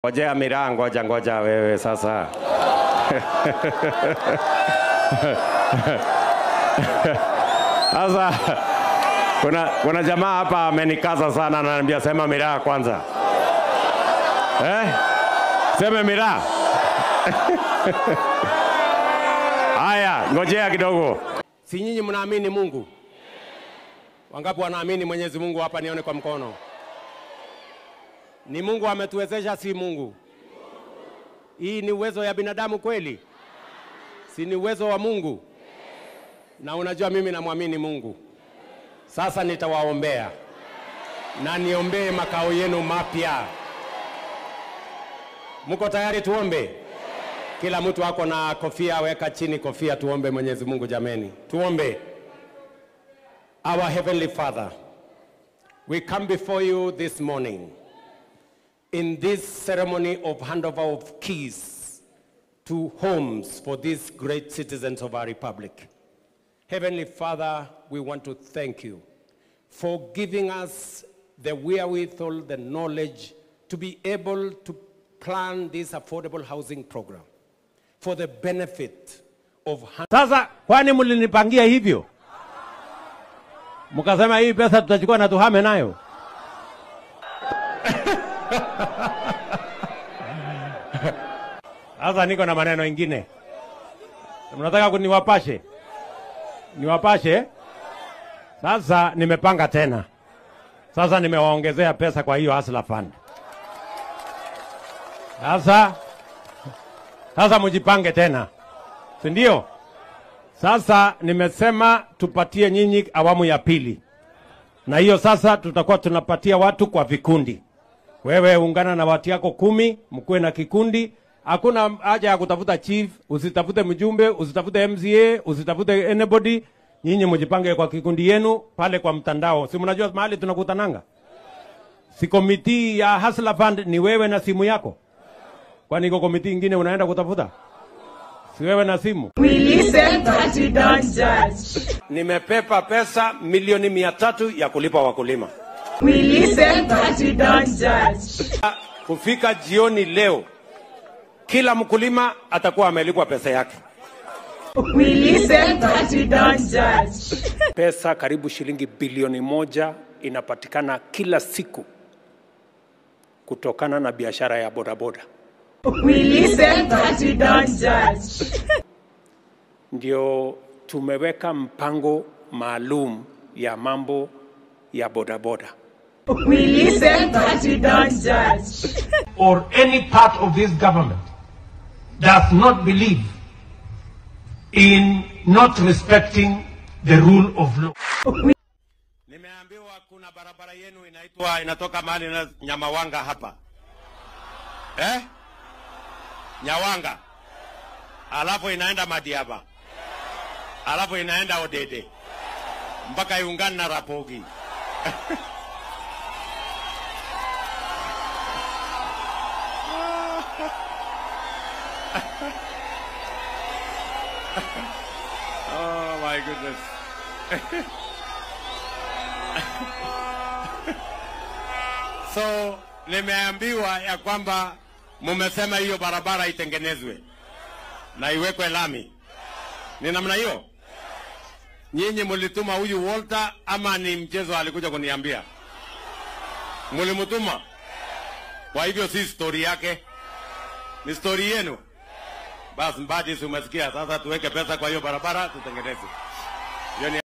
Ngojea miraa, ngoja wewe sasa. Sasa kuna jamaa hapa amenikaza sana, ananiambia sema miraa kwanza. Sema miraa. Haya, ngojea kidogo. Si nyinyi mnaamini Mungu? Wangapi wanaamini Mwenyezi Mungu hapa, nione kwa mkono. Ni Mungu ametuwezesha, si Mungu? Hii ni uwezo ya binadamu kweli? Si ni uwezo wa Mungu? Na unajua mimi namwamini Mungu. Sasa nitawaombea. Na niombee makao yenu mapya. Mko tayari tuombe? Kila mtu ako na kofia, weka chini kofia, tuombe Mwenyezi Mungu jameni. Tuombe. Our Heavenly Father, we come before you this morning in this ceremony of handover of keys to homes for these great citizens of our republic. Heavenly Father, we want to thank you for giving us the wherewithal, the knowledge to be able to plan this affordable housing program for the benefit of... Sasa, kwani mlinipangia hivyo? Mkasema hii pesa tutachukua na tuhame nayo? Sasa niko na maneno ingine. Mnataka kuniwapashe? Niwapashe? Sasa nimepanga tena. Sasa nimewaongezea pesa kwa hiyo Hustler Fund. Sasa mjipange tena. Si ndio? Sasa nimesema tupatie nyinyi awamu ya pili. Na hiyo sasa tutakuwa tunapatia watu kwa vikundi. Wewe ungana na watu yako 10, mkuwe na kikundi. Hakuna haja ya kutafuta chief, usitafute mjumbe, usitafute MCA, usitafute anybody. Nyinyi mjipange kwa kikundi yenu pale kwa mtandao. Si mnajua mahali tunakutananga? Si komiti ya Hustler Fund ni wewe na simu yako? Kwani iko komiti nyingine unaenda kutafuta? Si wewe na simu? We listen but we don't judge. Nimepepa pesa milioni 300 ya kulipa wakulima. We listen but we don't judge. Kufika jioni leo, kila mkulima atakuwa amelipwa pesa yake. We listen but we don't judge. Pesa karibu shilingi bilioni 1 inapatikana kila siku kutokana na biashara ya bodaboda. We listen but we don't judge. Ndio tumeweka mpango maalum ya mambo ya bodaboda. We listen but we don't judge. Or any part of this government does not believe in not respecting the rule of law. Nimeambiwa kuna barabara yenu inatoka mahali na Nyamawanga hapa. Nyawanga. Alafu inaenda Madiaba. Alafu inaenda Odede. Mpaka iungane na Rapogi. Oh my goodness. So, nimeambiwa ya kwamba mumesema hiyo barabara itengenezwe na iwekwe lami. Ni namna hiyo? Nyinyi mulituma huyu Walter ama ni mchezo alikuja kuniambia? Mulimutuma? Kwa hivyo si story yake. Ni story yenu. Basi mbadi si umesikia, sasa tuweke pesa kwa hiyo barabara tutengeneze.